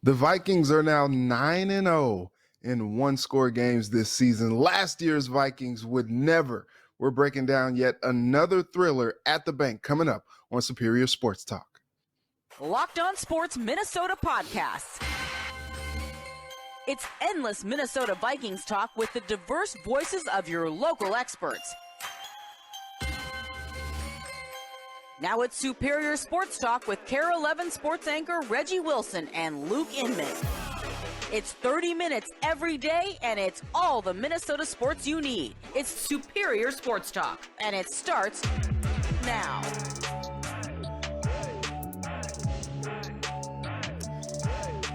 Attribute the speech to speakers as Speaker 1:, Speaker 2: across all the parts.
Speaker 1: The Vikings are now 9-0 in one-score games this season. Last year's Vikings would never. We're breaking down yet another thriller at the bank coming up on Superior Sports Talk.
Speaker 2: Locked On Sports Minnesota Podcasts. It's endless Minnesota Vikings talk with the diverse voices of your local experts. Now it's Superior Sports Talk with KARE-11 sports anchor Reggie Wilson and Luke Inman. It's 30 minutes every day, and it's all the Minnesota sports you need. It's Superior Sports Talk, and it starts now.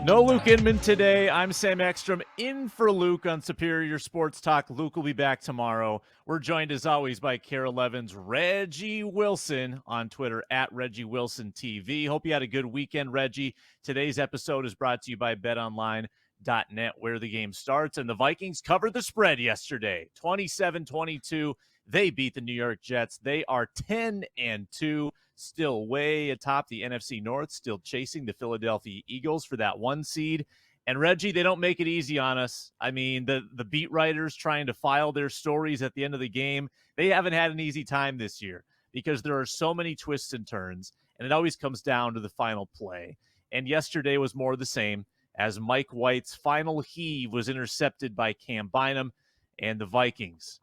Speaker 3: No Luke Inman today. I'm Sam Ekstrom in for Luke on Superior Sports Talk. Luke will be back tomorrow. We're joined as always by KARE-11's Reggie Wilson on Twitter at Reggie Wilson TV. Hope you had a good weekend, Reggie. Today's episode is brought to you by BetOnline.net, where the game starts. And the Vikings covered the spread yesterday, 27-22. They beat the New York Jets. They are 10-2. Still way atop the NFC North, still chasing the Philadelphia Eagles for that one seed. And Reggie, they don't make it easy on us. I mean, the beat writers trying to file their stories at the end of the game, they haven't had an easy time this year because there are so many twists and turns, and it always comes down to the final play. And yesterday was more of the same as Mike White's final heave was intercepted by Cam Bynum, and the Vikings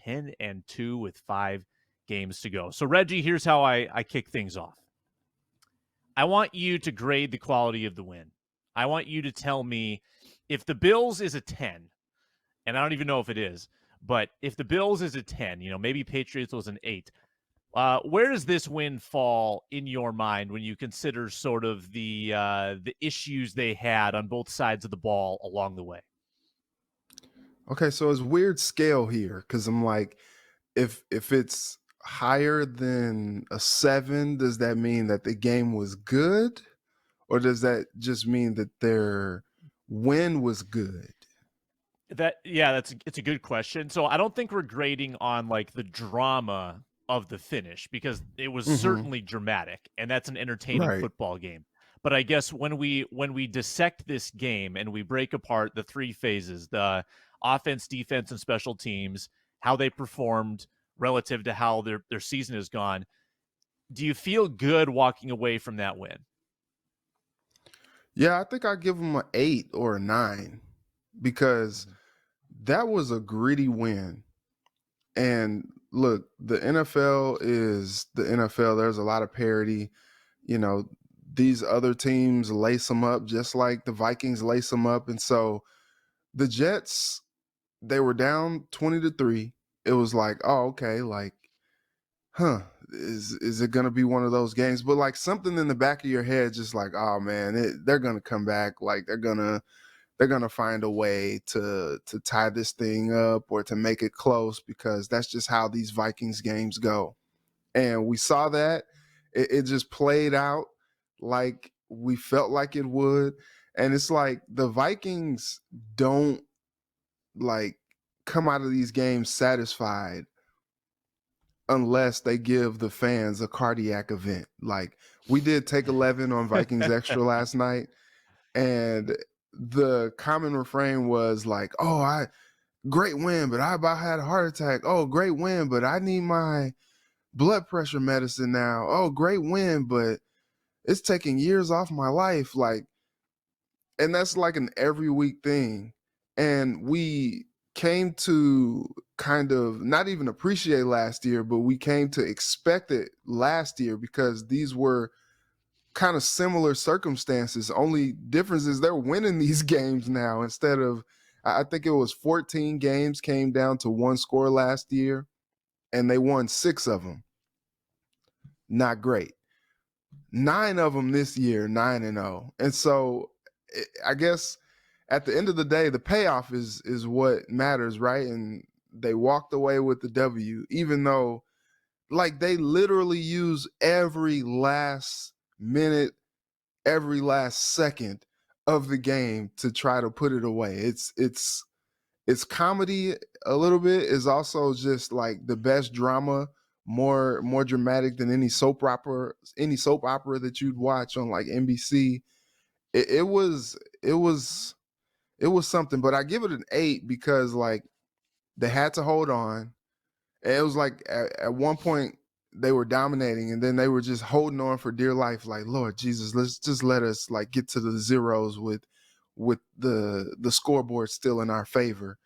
Speaker 3: 10-2 with 5 games to go. So, Reggie, here's how I kick things off. I want you to grade the quality of the win. I want you to tell me if the Bills is a 10, and I don't even know if it is, but if the Bills is a 10, maybe Patriots was an 8, where does this win fall in your mind when you consider sort of the issues they had on both sides of the ball along the way?
Speaker 1: Okay, so it's weird scale here because I'm like, if it's higher than a 7, does that mean that the game was good, or does that just mean that their win was good?
Speaker 3: It's a good question. So I don't think we're grading on like the drama of the finish because it was certainly dramatic, and that's an entertaining football game. But I guess when we dissect this game and we break apart the 3 phases, the offense, defense, and special teams, how they performed relative to how their season has gone, do you feel good walking away from that win?
Speaker 1: Yeah, I think I give them an 8 or a 9 because that was a gritty win. And look, the NFL is the NFL. There's a lot of parity. These other teams lace them up just like the Vikings lace them up. And so the Jets, they were down 20-3. It was like, oh, okay, like, is it going to be one of those games? But like something in the back of your head, just like, oh man, they're going to come back. Like they're going to find a way to tie this thing up or to make it close, because that's just how these Vikings games go. And we saw that it just played out like we felt like it would. And it's like the Vikings don't like come out of these games satisfied unless they give the fans a cardiac event. Like we did Take 11 on Vikings Extra last night, and the common refrain was like, oh, great win, but I about had a heart attack. Oh, great win, but I need my blood pressure medicine now. Oh, great win, but it's taking years off my life. Like, and that's like an every week thing. And we came to kind of not even appreciate last year, but we came to expect it last year because these were kind of similar circumstances. Only difference is they're winning these games now instead of, I think it was 14 games came down to 1 score last year, and they won 6 of them. Not great. 9 of them this year, 9-0. And so I guess at the end of the day, the payoff is what matters, right? And they walked away with the W, even though like they literally use every last minute, every last second of the game to try to put it away. It's comedy a little bit. Is also just like the best drama, more dramatic than any soap opera that you'd watch on like NBC. it was something, but I give it an 8 because like they had to hold on. And it was like at one point they were dominating, and then they were just holding on for dear life. Like, Lord Jesus, let's just let us like get to the zeros with the scoreboard still in our favor.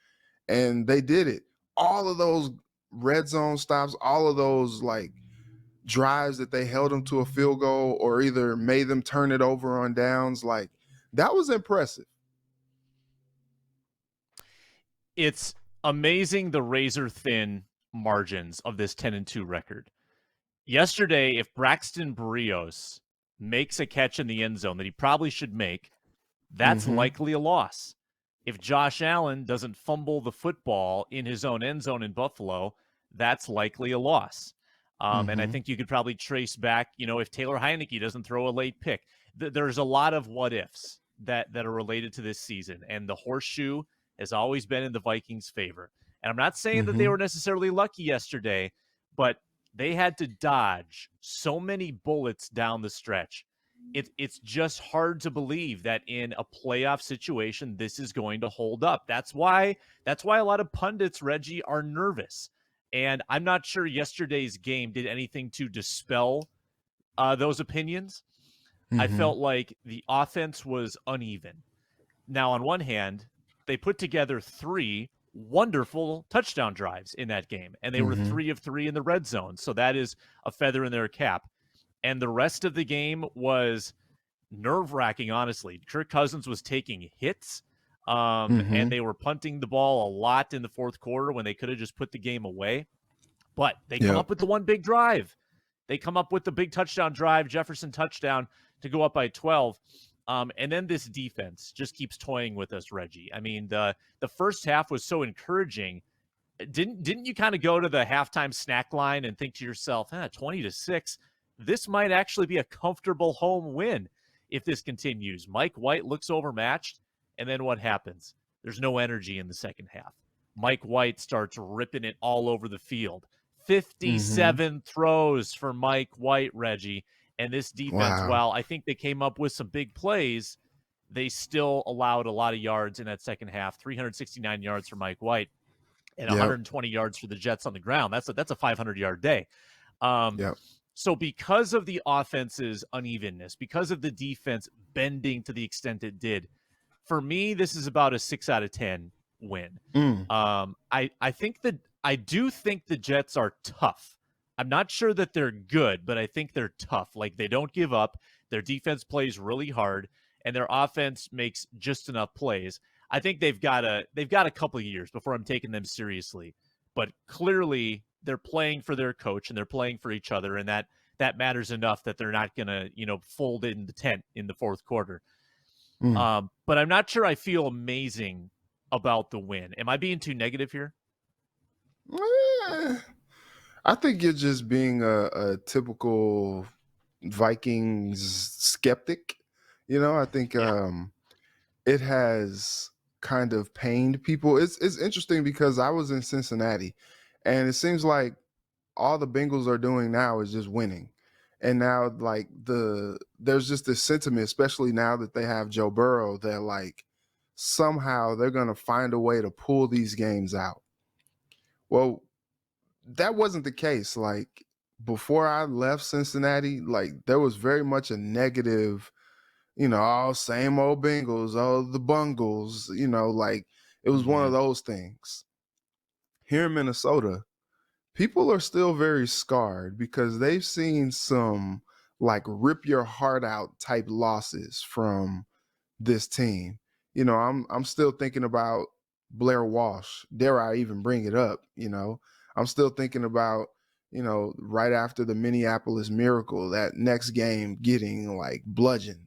Speaker 1: And they did it. All of those red zone stops, all of those like drives that they held them to a field goal or either made them turn it over on downs, like that was impressive.
Speaker 3: It's amazing the razor thin margins of this 10-2 record. Yesterday, if Braxton Berrios makes a catch in the end zone that he probably should make, that's likely a loss. If Josh Allen doesn't fumble the football in his own end zone in Buffalo, that's likely a loss. And I think you could probably trace back, if Taylor Heineke doesn't throw a late pick. There's a lot of what ifs that are related to this season. And the horseshoe has always been in the Vikings' favor. And I'm not saying that they were necessarily lucky yesterday, but they had to dodge so many bullets down the stretch. It's just hard to believe that in a playoff situation, this is going to hold up. That's why a lot of pundits, Reggie, are nervous. And I'm not sure yesterday's game did anything to dispel those opinions. I felt like the offense was uneven. Now, on one hand, they put together 3 wonderful touchdown drives in that game, and they were 3 of 3 in the red zone. So that is a feather in their cap. And the rest of the game was nerve-wracking, honestly. Kirk Cousins was taking hits, and they were punting the ball a lot in the fourth quarter when they could have just put the game away. But they come up with the one big drive. They come up with the big touchdown drive, Jefferson touchdown, to go up by 12. And then this defense just keeps toying with us, Reggie. I mean, the first half was so encouraging. Didn't you kind of go to the halftime snack line and think to yourself, 20-6, this might actually be a comfortable home win if this continues? Mike White looks overmatched, and then what happens? There's no energy in the second half. Mike White starts ripping it all over the field. 57 throws for Mike White, Reggie. And this defense, while I think they came up with some big plays, they still allowed a lot of yards in that second half. 369 yards for Mike White and 120 yards for the Jets on the ground. That's a 500-yard day. So because of the offense's unevenness, because of the defense bending to the extent it did, for me, this is about a 6 out of 10 win. I do think the Jets are tough. I'm not sure that they're good, but I think they're tough. Like, they don't give up. Their defense plays really hard, and their offense makes just enough plays. I think they've got a couple of years before I'm taking them seriously. But clearly, they're playing for their coach and they're playing for each other, and that matters enough that they're not going to, fold in the tent in the fourth quarter. But I'm not sure I feel amazing about the win. Am I being too negative here?
Speaker 1: I think you're just being a typical Vikings skeptic. I think it has kind of pained people. It's interesting because I was in Cincinnati, and it seems like all the Bengals are doing now is just winning. And now like there's just this sentiment, especially now that they have Joe Burrow, that like somehow they're going to find a way to pull these games out. Well, that wasn't the case. Like before I left Cincinnati, like there was very much a negative, same old Bengals, the Bungles, like it was one of those things. Here in Minnesota, people are still very scarred because they've seen some like rip your heart out type losses from this team. I'm still thinking about Blair Walsh. Dare I even bring it up? I'm still thinking about, right after the Minneapolis Miracle, that next game getting like bludgeoned.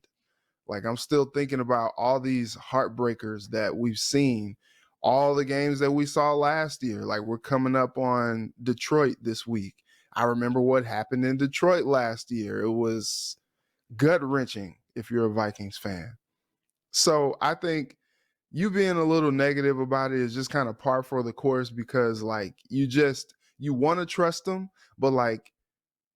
Speaker 1: Like I'm still thinking about all these heartbreakers that we've seen, all the games that we saw last year. Like we're coming up on Detroit this week. I remember what happened in Detroit last year. It was gut-wrenching if you're a Vikings fan. So I think you being a little negative about it is just kind of par for the course because like you want to trust them, but like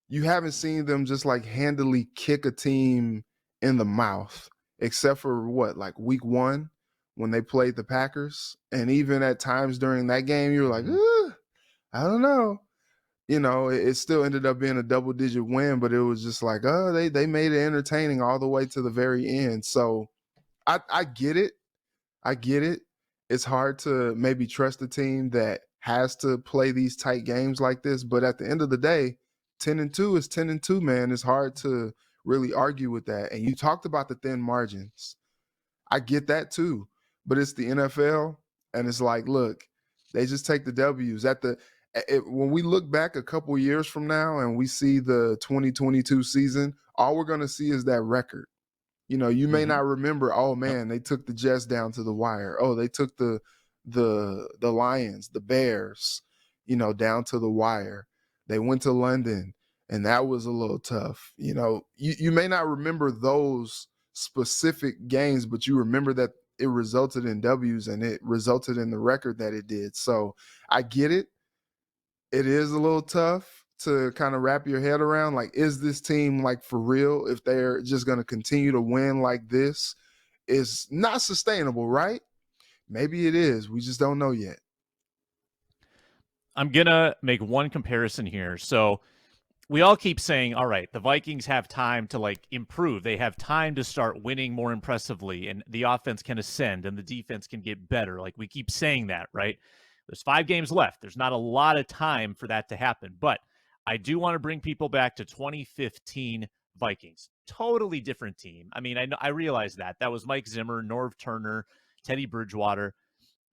Speaker 1: you haven't seen them just like handily kick a team in the mouth except for like week 1 when they played the Packers. And even at times during that game, you were like, I don't know. It still ended up being a double-digit win, but it was just like, they made it entertaining all the way to the very end. So I get it. I get it. It's hard to maybe trust a team that has to play these tight games like this, but at the end of the day, 10-2 is 10-2, man. It's hard to really argue with that. And you talked about the thin margins. I get that too, but it's the NFL, and it's like, look, they just take the W's when we look back a couple years from now and we see the 2022 season, all we're going to see is that record. You may not remember, oh man, they took the Jets down to the wire. Oh, they took the Lions, the Bears, down to the wire. They went to London and that was a little tough. You may not remember those specific games, but you remember that it resulted in W's and it resulted in the record that it did. So I get it. It is a little tough to kind of wrap your head around, like, is this team like for real? If they're just going to continue to win like this, is not sustainable, right? Maybe it is. We just don't know yet.
Speaker 3: I'm going to make one comparison here. So we all keep saying, all right, the Vikings have time to improve. They have time to start winning more impressively, and the offense can ascend and the defense can get better. Like, we keep saying that, right? There's 5 games left. There's not a lot of time for that to happen, but I do want to bring people back to 2015 Vikings. Totally different team. I mean, I realize that was Mike Zimmer, Norv Turner, Teddy Bridgewater.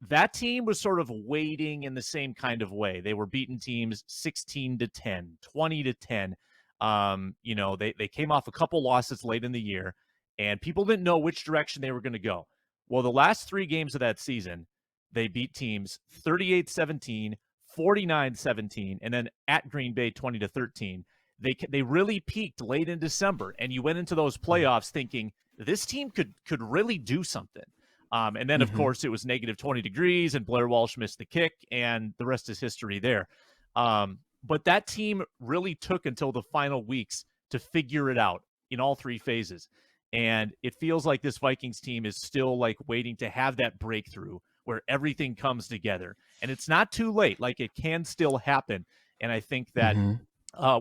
Speaker 3: That team was sort of waiting in the same kind of way. They were beating teams 16-10, 20-10. They came off a couple losses late in the year, and people didn't know which direction they were going to go. Well, the last 3 games of that season, they beat teams 38-17, 49-17, and then at Green Bay 20-13. They really peaked late in December, and you went into those playoffs thinking this team could really do something. And then, of course, it was negative 20 degrees, and Blair Walsh missed the kick, and the rest is history there. But that team really took until the final weeks to figure it out in all 3 phases. And it feels like this Vikings team is still waiting to have that breakthrough where everything comes together. And it's not too late. It can still happen. And I think that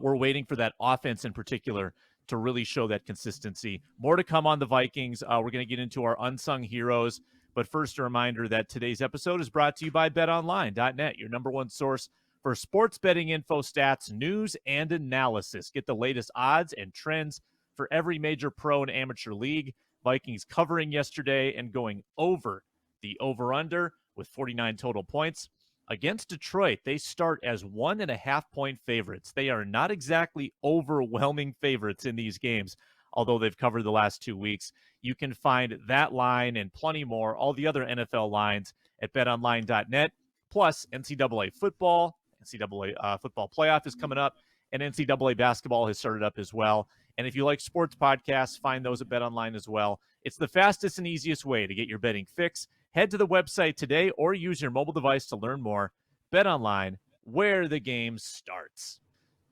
Speaker 3: we're waiting for that offense in particular to really show that consistency. More to come on the Vikings. We're going to get into our unsung heroes. But first, a reminder that today's episode is brought to you by BetOnline.net, your number one source for sports betting info, stats, news, and analysis. Get the latest odds and trends for every major pro and amateur league. Vikings covering yesterday and going over the over-under with 49 total points. Against Detroit, they start as 1.5-point favorites. They are not exactly overwhelming favorites in these games, although they've covered the last 2 weeks. You can find that line and plenty more, all the other NFL lines, at betonline.net. Plus, NCAA football, football playoff is coming up, and NCAA basketball has started up as well. And if you like sports podcasts, find those at BetOnline as well. It's the fastest and easiest way to get your betting fix. Head to the website today or use your mobile device to learn more. BetOnline, where the game starts.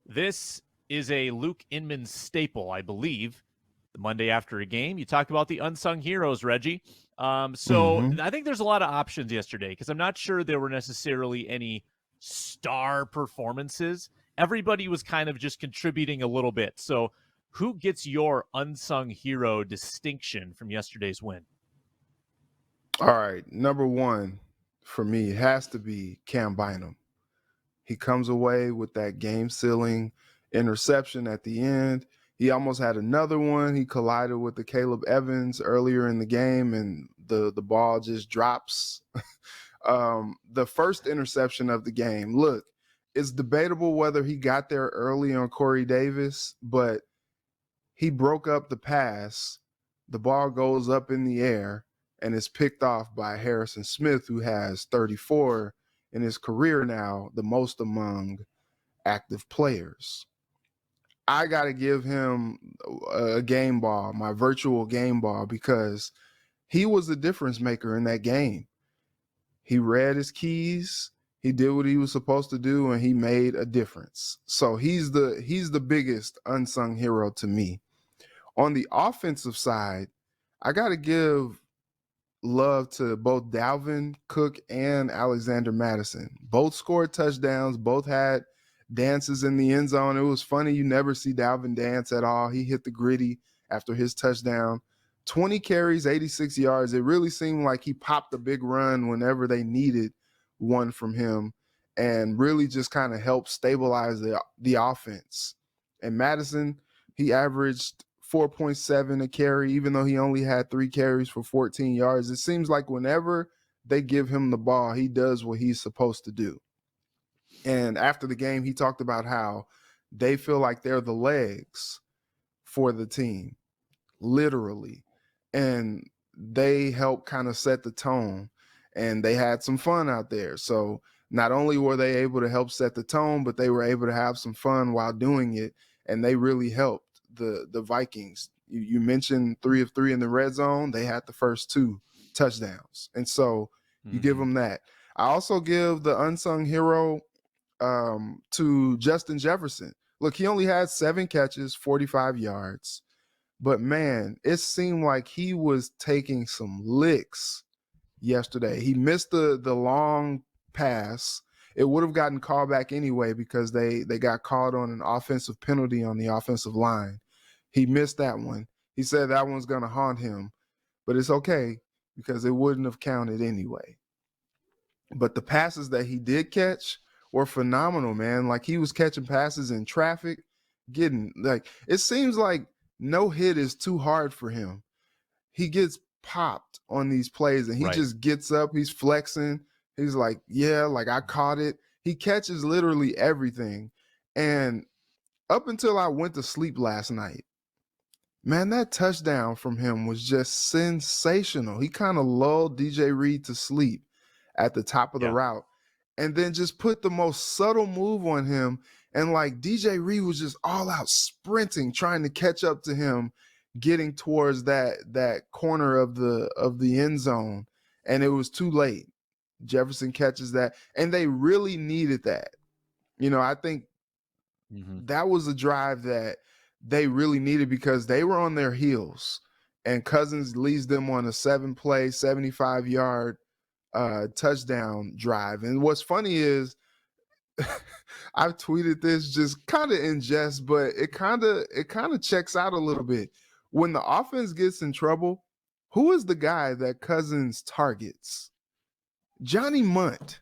Speaker 3: This is a Luke Inman staple, I believe. The Monday after a game, you talked about the unsung heroes, Reggie. I think there's a lot of options yesterday because I'm not sure there were necessarily any star performances. Everybody was kind of just contributing a little bit. So who gets your unsung hero distinction from yesterday's win?
Speaker 1: All right, number 1 for me has to be Cam Bynum. He comes away with that game-sealing interception at the end. He almost had another one. He collided with the Caleb Evans earlier in the game, and the ball just drops. The first interception of the game, look, it's debatable whether he got there early on Corey Davis, but he broke up the pass. The ball goes up in the air and is picked off by Harrison Smith, who has 34 in his career now, the most among active players. I got to give him a game ball, my virtual game ball, because he was the difference maker in that game. He read his keys, he did what he was supposed to do, and he made a difference. So he's the biggest unsung hero to me. On the offensive side, I got to give love to both Dalvin Cook and Alexander Madison. Both scored touchdowns, both had dances in the end zone. It was funny. You never see Dalvin dance at all. He hit the gritty after his touchdown. 20 carries, 86 yards. It really seemed like he popped a big run whenever they needed one from him and really just kind of helped stabilize the offense. And Madison, he averaged 4.7 a carry, even though he only had 3 carries for 14 yards. It seems like whenever they give him the ball, he does what he's supposed to do. And after the game, he talked about how they feel like they're the legs for the team, literally. And they help kind of set the tone. And they had some fun out there. So not only were they able to help set the tone, but they were able to have some fun while doing it. And they really helped the Vikings. You mentioned 3 of 3 in the red zone. They had the first 2 touchdowns. And so you give them that. I also give the unsung hero to Justin Jefferson. Look, he only had 7 catches, 45 yards. But, man, it seemed like he was taking some licks yesterday. He missed the long pass. It would have gotten called back anyway because they got called on an offensive penalty on the offensive line. He missed that one. He said that one's going to haunt him, but it's okay because it wouldn't have counted anyway. But the passes that he did catch were phenomenal, man. Like he was catching passes in traffic, it seems like no hit is too hard for him. He gets popped on these plays and he just gets up, he's flexing. He's like, yeah, like I caught it. He catches literally everything. And up until I went to sleep last night, man, that touchdown from him was just sensational. He kind of lulled DJ Reed to sleep at the top of the route and then just put the most subtle move on him. And like DJ Reed was just all out sprinting, trying to catch up to him, getting towards that corner of the end zone. And it was too late. Jefferson catches that. And they really needed that. You know, I think that was a drive that they really needed because they were on their heels. And Cousins leads them on a 7-play, 75-yard touchdown drive. And what's funny is I've tweeted this just kind of in jest, but it kind of checks out a little bit. When the offense gets in trouble, who is the guy that Cousins targets? Johnny Munt.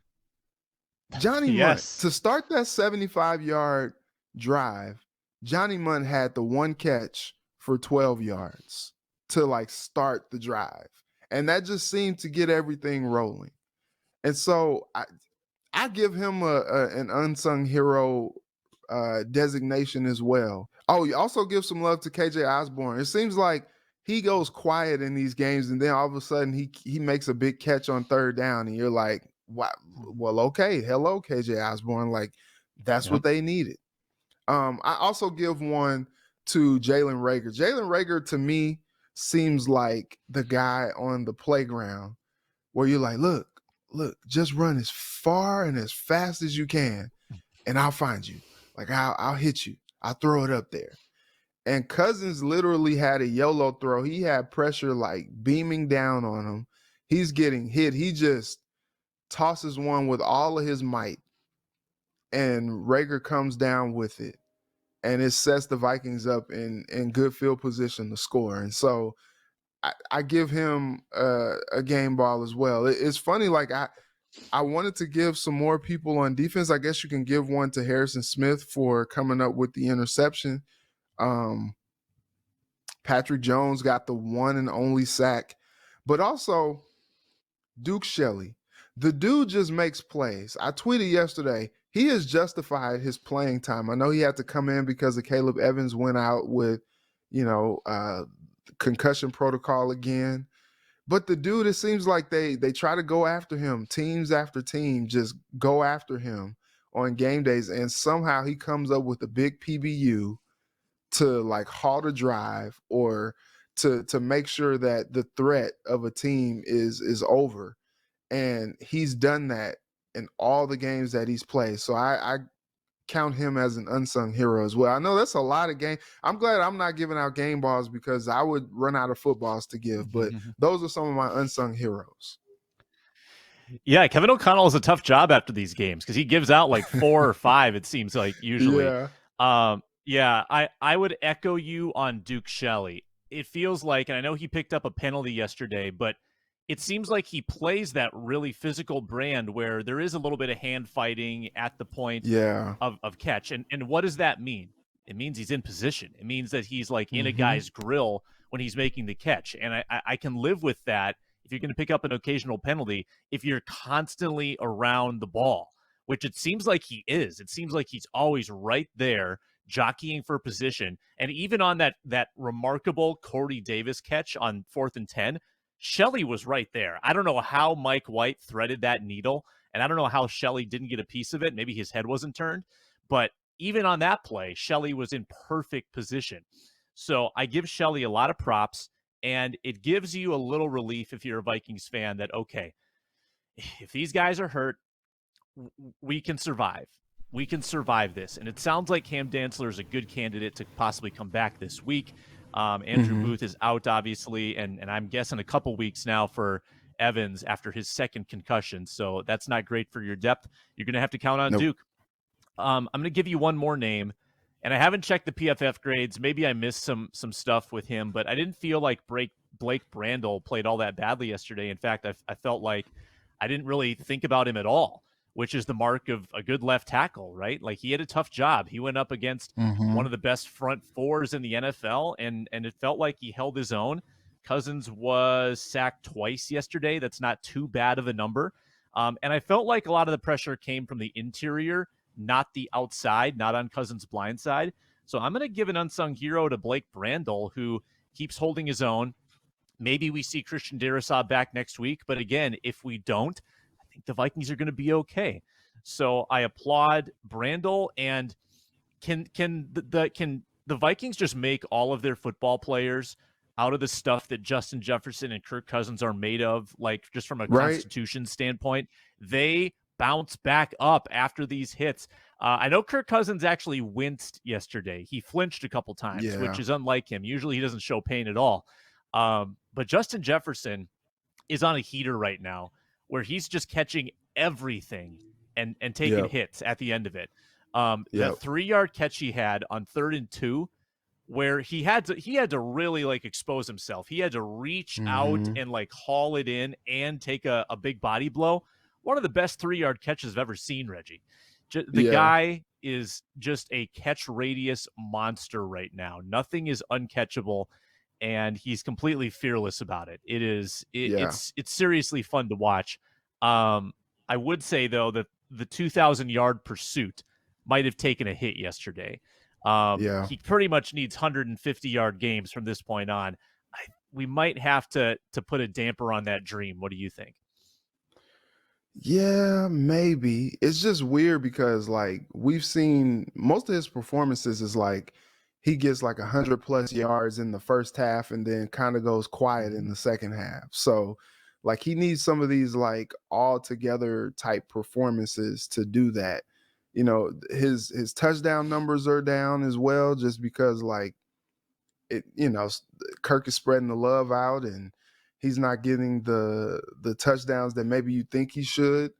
Speaker 1: Munt. To start that 75-yard drive, Johnny Munt had the one catch for 12 yards to like start the drive. And that just seemed to get everything rolling. And so I give him an unsung hero designation as well. Oh, you also give some love to KJ Osborne. It seems like he goes quiet in these games, and then all of a sudden he makes a big catch on 3rd down, and you're like, wow, well, okay, hello, KJ Osborne. Like, that's what they needed. I also give one to Jalen Reagor. Jalen Reagor, to me, seems like the guy on the playground where you're like, look, just run as far and as fast as you can, and I'll find you. Like, I'll hit you. I'll throw it up there. And Cousins literally had a YOLO throw. He had pressure like beaming down on him. He's getting hit. He just tosses one with all of his might, and Reagor comes down with it. And it sets the Vikings up in good field position to score. And so I give him a game ball as well. It's funny, like I wanted to give some more people on defense. I guess you can give one to Harrison Smith for coming up with the interception. Patrick Jones got the one and only sack. But also Duke Shelley. The dude just makes plays. I tweeted yesterday, he has justified his playing time. I know he had to come in because of Caleb Evans went out with, concussion protocol again. But the dude, it seems like they try to go after him. Teams after team just go after him on game days. And somehow he comes up with a big PBU to like halt a drive or to make sure that the threat of a team is over. And he's done that in all the games that he's played. So I count him as an unsung hero as well. I know that's a lot of game. I'm glad I'm not giving out game balls because I would run out of footballs to give, but those are some of my unsung heroes.
Speaker 3: Yeah, Kevin O'Connell has a tough job after these games because he gives out like 4 or 5, it seems like, usually. Yeah, I would echo you on Duke Shelley. It feels like, and I know he picked up a penalty yesterday, but it seems like he plays that really physical brand where there is a little bit of hand fighting at the point of catch. And what does that mean? It means he's in position. It means that he's like in a guy's grill when he's making the catch. And I can live with that if you're going to pick up an occasional penalty, if you're constantly around the ball, which it seems like he is. It seems like he's always right there jockeying for position. And even on that remarkable Corey Davis catch on 4th and 10, Shelley was right there. I don't know how Mike White threaded that needle, and I don't know how Shelley didn't get a piece of it. Maybe his head wasn't turned. But even on that play, Shelley was in perfect position. So I give Shelley a lot of props, and it gives you a little relief if you're a Vikings fan that, okay, if these guys are hurt, we can survive. We can survive this. And it sounds like Cam Dantzler is a good candidate to possibly come back this week. Andrew Booth is out, obviously, and I'm guessing a couple weeks now for Evans after his second concussion. So that's not great for your depth. You're going to have to count on Duke. I'm going to give you one more name, and I haven't checked the PFF grades. Maybe I missed some stuff with him, but I didn't feel like Blake Brandel played all that badly yesterday. In fact, I felt like I didn't really think about him at all, which is the mark of a good left tackle, right? Like, he had a tough job. He went up against one of the best front fours in the NFL, and it felt like he held his own. Cousins was sacked twice yesterday. That's not too bad of a number. And I felt like a lot of the pressure came from the interior, not the outside, not on Cousins' blind side. So I'm going to give an unsung hero to Blake Brandel, who keeps holding his own. Maybe we see Christian Darrisaw back next week, but again, if we don't, I think the Vikings are going to be okay. So I applaud Brandel. And can the Vikings just make all of their football players out of the stuff that Justin Jefferson and Kirk Cousins are made of, like just from a constitution standpoint? They bounce back up after these hits. I know Kirk Cousins actually winced yesterday. He flinched a couple times, which is unlike him. Usually he doesn't show pain at all. But Justin Jefferson is on a heater right now where he's just catching everything and taking hits at the end of it. The 3-yard catch he had on 3rd and 2, where he had to really like expose himself. He had to reach out and like haul it in and take a big body blow. One of the best 3-yard catches I've ever seen, Reggie. The guy is just a catch radius monster right now. Nothing is uncatchable, and he's completely fearless about it. It's seriously fun to watch. I would say, though, that the 2,000-yard pursuit might have taken a hit yesterday. He pretty much needs 150-yard games from this point on. We might have to put a damper on that dream. What do you think?
Speaker 1: Yeah, maybe. It's just weird because like we've seen most of his performances is like he gets like 100+ yards in the first half and then kind of goes quiet in the second half. So like he needs some of these like all together type performances to do that. You know, his touchdown numbers are down as well, just because like it, you know, Kirk is spreading the love out and he's not getting the touchdowns that maybe you think he should.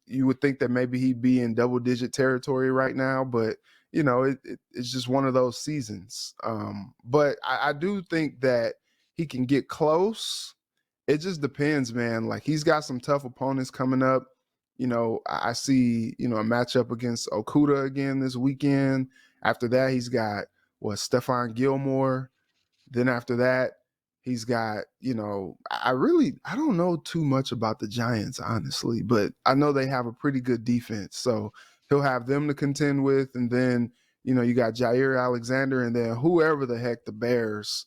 Speaker 1: You would think that maybe he'd be in double-digit territory right now, but you know, it's just one of those seasons. But I do think that he can get close. It just depends, man. Like he's got some tough opponents coming up. You know, I see, you know, a matchup against Okuda again this weekend. After that, he's got Stephon Gilmore. Then after that, he's got, you know, I don't know too much about the Giants, honestly, but I know they have a pretty good defense. So he'll have them to contend with. And then, you know, you got Jair Alexander and then whoever the heck the Bears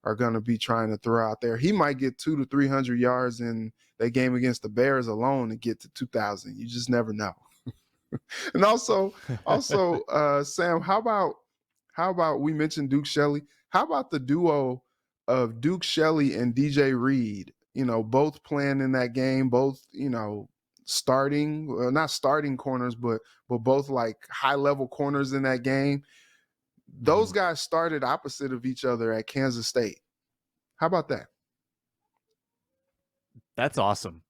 Speaker 1: are going to be trying to throw out there. He might get 200 to 300 yards in that game against the Bears alone and get to 2,000. You just never know. And also, Sam, how about we mentioned Duke Shelley? How about the duo of Duke Shelley and DJ Reed? You know, both playing in that game, both, you know, not starting corners, but both like high level corners in that game. Those
Speaker 3: Mhm.
Speaker 1: guys started opposite of each other at Kansas State. How about that?
Speaker 3: That's awesome.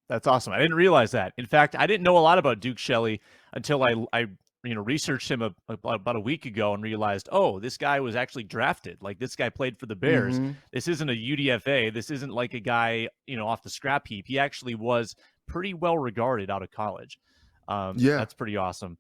Speaker 3: That's awesome. I didn't realize that. In fact, I didn't know a lot about Duke Shelley until I researched him about a week ago and realized, oh, this guy was actually drafted. Like, this guy played for the Bears.
Speaker 1: Mm-hmm.
Speaker 3: This isn't a UDFA. This isn't like a guy, off the scrap heap. He actually was pretty well regarded out of college.
Speaker 1: Yeah.
Speaker 3: That's pretty awesome.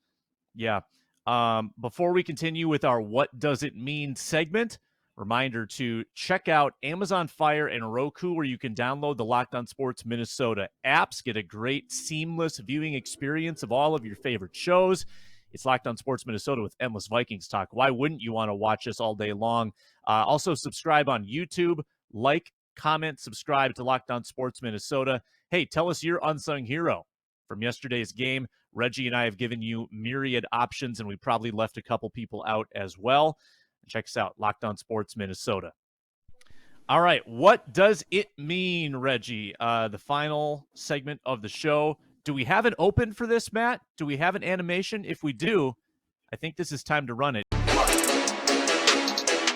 Speaker 3: Yeah. Before we continue with our What Does It Mean segment, reminder to check out Amazon Fire and Roku, where you can download the Locked On Sports Minnesota apps. Get a great, seamless viewing experience of all of your favorite shows. It's Locked On Sports Minnesota with endless Vikings talk. Why wouldn't you want to watch us all day long? Also, subscribe on YouTube. Like, comment, subscribe to Locked On Sports Minnesota. Hey, tell us your unsung hero from yesterday's game. Reggie and I have given you myriad options, and we probably left a couple people out as well. Check us out, Locked On Sports Minnesota. All right, what does it mean, Reggie? The final segment of the show. Do we have an open for this, Matt? Do we have an animation? If we do, I think this is time to run it.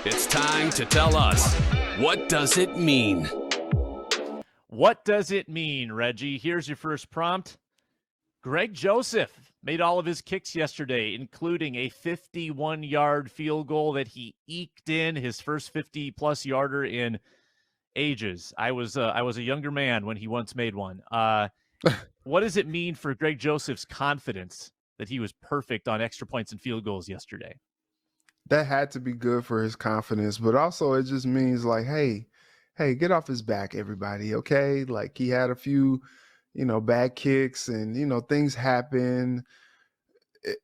Speaker 4: It's time to tell us, what does it mean?
Speaker 3: What does it mean, Reggie? Here's your first prompt. Greg Joseph made all of his kicks yesterday, including a 51-yard field goal that he eked in, his first 50-plus yarder in ages. I was a younger man when he once made one. What does it mean for Greg Joseph's confidence that he was perfect on extra points and field goals yesterday?
Speaker 1: That had to be good for his confidence, but also it just means like, hey, get off his back, everybody, okay? Like, he had a few, bad kicks and, things happen.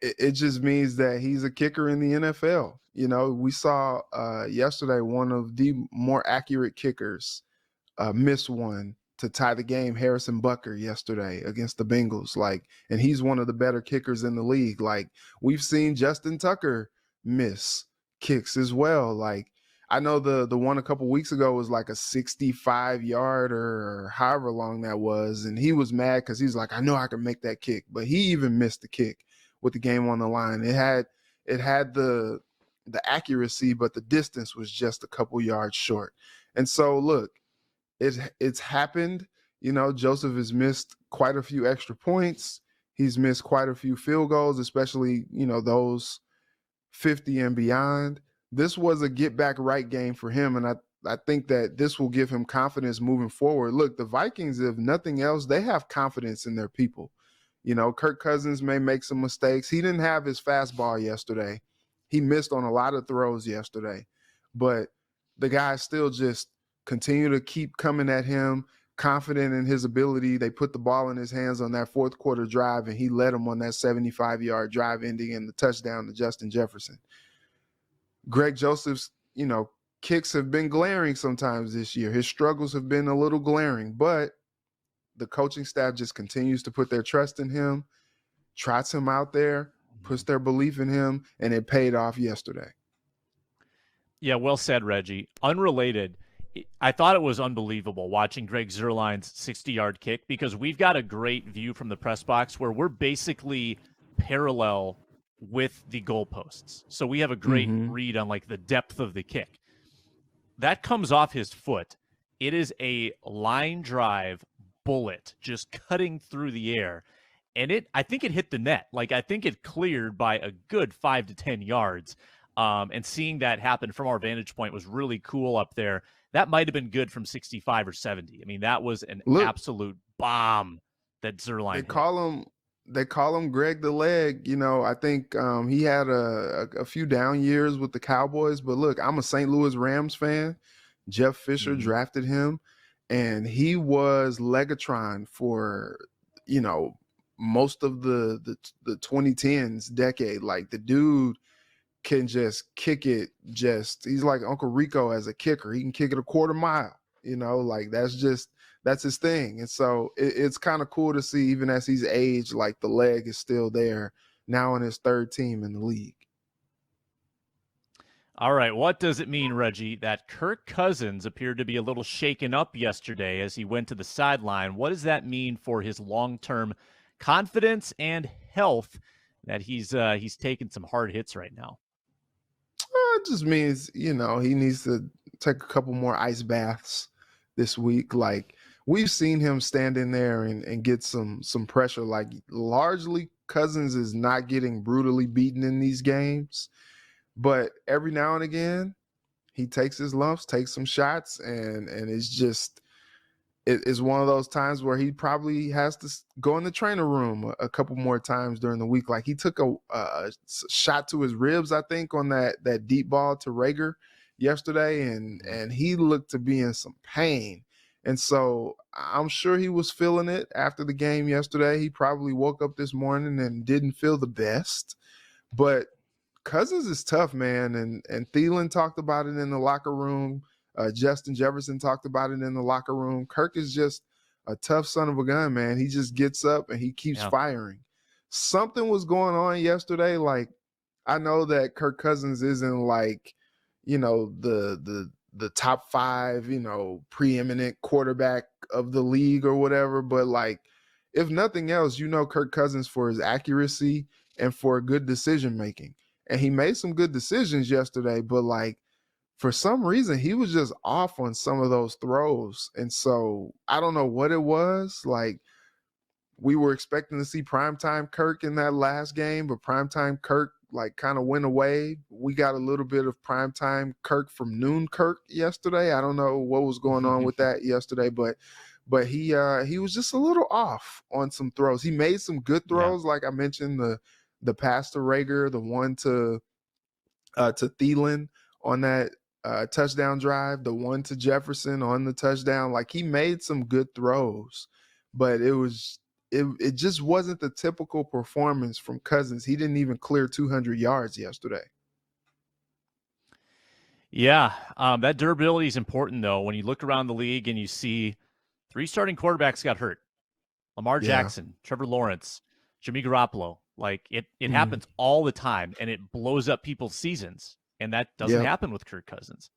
Speaker 1: It just means that he's a kicker in the NFL. We saw yesterday one of the more accurate kickers miss one to tie the game, Harrison Butker, yesterday against the Bengals. Like, and he's one of the better kickers in the league. Like, we've seen Justin Tucker miss kicks as well. Like, I know the one a couple weeks ago was like a 65-yard or however long that was, and he was mad because he's like, I know I can make that kick, but he even missed the kick with the game on the line. It had the accuracy, but the distance was just a couple yards short. And so, look, it's happened. Joseph has missed quite a few extra points. He's missed quite a few field goals, especially, those 50 and beyond. This was a get back right game for him. And I think that this will give him confidence moving forward. Look, the Vikings, if nothing else, they have confidence in their people. Kirk Cousins may make some mistakes. He didn't have his fastball yesterday. He missed on a lot of throws yesterday, but the guys still just continue to keep coming at him, confident in his ability. They put the ball in his hands on that fourth quarter drive, and he led them on that 75-yard drive ending in the touchdown to Justin Jefferson. Greg Joseph's, kicks have been glaring sometimes this year. His struggles have been a little glaring, but the coaching staff just continues to put their trust in him, trots him out there, puts their belief in him, and it paid off yesterday.
Speaker 3: Yeah, well said, Reggie. Unrelated, I thought it was unbelievable watching Greg Zuerlein's 60-yard kick, because we've got a great view from the press box where we're basically parallel with the goalposts. So we have a great read on like the depth of the kick. That comes off his foot. It is a line drive bullet just cutting through the air. And I think it hit the net. Like, I think it cleared by a good 5 to 10 yards. And seeing that happen from our vantage point was really cool up there. That might have been good from 65 or 70. I mean, that was an absolute bomb that Zuerlein hit.
Speaker 1: They call him Greg the Leg. I think he had a few down years with the Cowboys, but look, I'm a St. Louis Rams fan. Jeff Fisher drafted him, and he was Legatron for, most of the 2010s decade. Like, the dude can just kick it. He's like Uncle Rico as a kicker. He can kick it a quarter mile, like that's his thing. And so it's kind of cool to see, even as he's aged, like the leg is still there now in his third team in the league.
Speaker 3: All right, what does it mean, Reggie, that Kirk Cousins appeared to be a little shaken up yesterday as he went to the sideline? What does that mean for his long-term confidence and health that he's taking some hard hits right now?
Speaker 1: It just means, he needs to take a couple more ice baths this week. Like, we've seen him stand in there and get some pressure. Like, largely Cousins is not getting brutally beaten in these games, but every now and again he takes his lumps, takes some shots, and it's just it is one of those times where he probably has to go in the trainer room a couple more times during the week. Like, he took a shot to his ribs, I think, on that deep ball to Rager yesterday, and he looked to be in some pain. And so I'm sure he was feeling it after the game yesterday. He probably woke up this morning and didn't feel the best. But Cousins is tough, man, and Thielen talked about it in the locker room. Justin Jefferson talked about it in the locker room. Kirk is just a tough son of a gun, man. He just gets up and he keeps firing. Something was going on yesterday. Like, I know that Kirk Cousins isn't like, the top 5, preeminent quarterback of the league or whatever, but like, if nothing else, Kirk Cousins for his accuracy and for good decision making. And he made some good decisions yesterday, but like, for some reason, he was just off on some of those throws. And so I don't know what it was. Like, we were expecting to see primetime Kirk in that last game, but primetime Kirk like kind of went away. We got a little bit of primetime Kirk from noon Kirk yesterday. I don't know what was going on with that yesterday, but he was just a little off on some throws. He made some good throws, like I mentioned, the pass to Rager, the one to Thielen on that touchdown drive, the one to Jefferson on the touchdown. Like, he made some good throws, but it just wasn't the typical performance from Cousins. He didn't even clear 200 yards yesterday.
Speaker 3: Yeah, that durability is important, though. When you look around the league and you see 3 starting quarterbacks got hurt, Lamar Jackson, Trevor Lawrence, Jimmy Garoppolo. Like, it happens all the time, and it blows up people's seasons. And that doesn't happen with Kirk Cousins.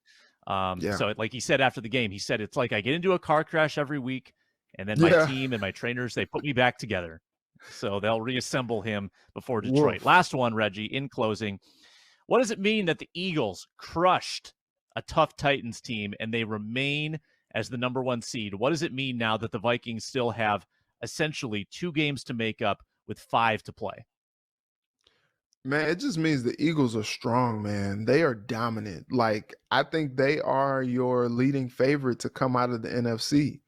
Speaker 3: So like he said after the game, he said, it's like I get into a car crash every week, and then my team and my trainers, they put me back together. So they'll reassemble him before Detroit. Last one, Reggie, in closing. What does it mean that the Eagles crushed a tough Titans team and they remain as the number 1 seed? What does it mean now that the Vikings still have essentially 2 games to make up with 5 to play?
Speaker 1: Man, it just means the Eagles are strong, man. They are dominant. Like, I think they are your leading favorite to come out of the NFC.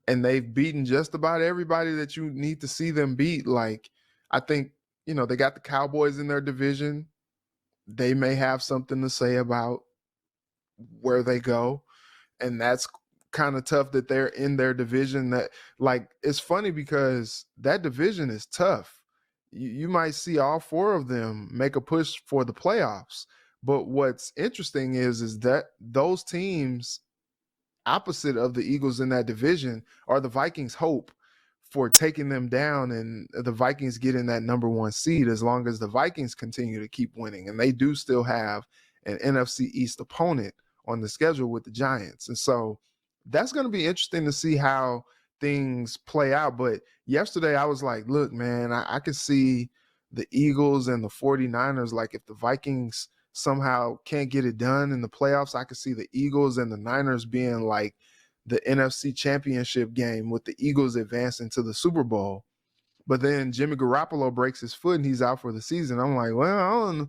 Speaker 1: And they've beaten just about everybody that you need to see them beat. Like, I think, they got the Cowboys in their division. They may have something to say about where they go. And that's kind of tough that they're in their division. That, like, it's funny because that division is tough. You might see all 4 of them make a push for the playoffs. But what's interesting is that those teams opposite of the Eagles in that division are the Vikings' hope for taking them down, and the Vikings getting that number 1 seed as long as the Vikings continue to keep winning. And they do still have an NFC East opponent on the schedule with the Giants. And so that's going to be interesting to see how things play out. But yesterday I was like, look, man, I could see the Eagles and the 49ers. Like, if the Vikings somehow can't get it done in the playoffs, I could see the Eagles and the Niners being like the NFC Championship game with the Eagles advancing to the Super Bowl. But then Jimmy Garoppolo breaks his foot and he's out for the season. I'm like, well,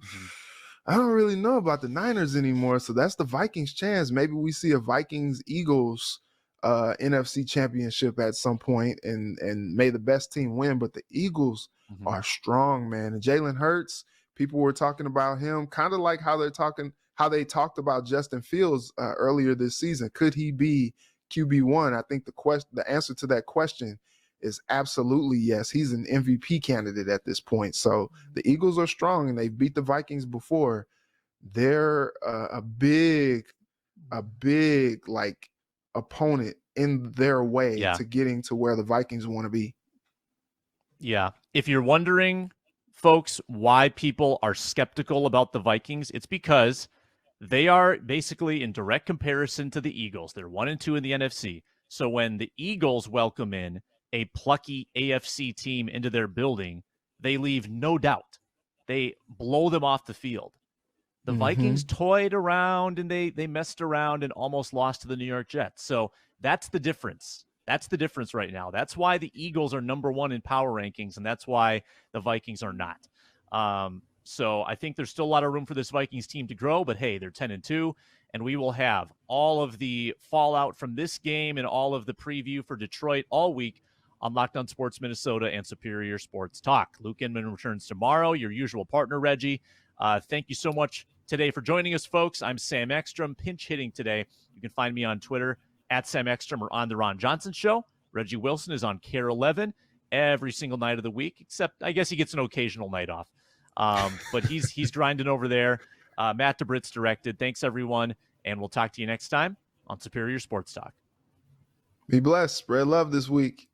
Speaker 1: I don't really know about the Niners anymore. So that's the Vikings' chance. Maybe we see a Vikings-Eagles NFC Championship at some point, and may the best team win. But the Eagles are strong, man. And Jalen Hurts, people were talking about him kind of like how they talked about Justin Fields earlier this season. Could he be QB1? I think the answer to that question is absolutely yes. He's an MVP candidate at this point. So the Eagles are strong, and they've beat the Vikings before. They're a big like opponent in their way to getting to where the Vikings want to be.
Speaker 3: Yeah. If you're wondering, folks, why people are skeptical about the Vikings, it's because They are basically in direct comparison to the Eagles. They're 1-2 in the NFC. So when the Eagles welcome in a plucky AFC team into their building, they leave no doubt. They blow them off the field. The Vikings toyed around and they messed around and almost lost to the New York Jets. So that's the difference. That's the difference right now. That's why the Eagles are number one in power rankings, and that's why the Vikings are not. So I think there's still a lot of room for this Vikings team to grow, but hey, they're 10-2, and we will have all of the fallout from this game and all of the preview for Detroit all week on Locked On Sports Minnesota and Superior Sports Talk. Luke Inman returns tomorrow, your usual partner, Reggie. Thank you so much today for joining us, folks. I'm Sam Ekstrom, pinch hitting today. You can find me on Twitter at Sam Ekstrom or on The Ron Johnson Show. Reggie Wilson is on KARE11 every single night of the week, except I guess he gets an occasional night off. But he's grinding over there. Matt DeBritz directed. Thanks, everyone, and we'll talk to you next time on Superior Sports Talk.
Speaker 1: Be blessed. Spread love this week.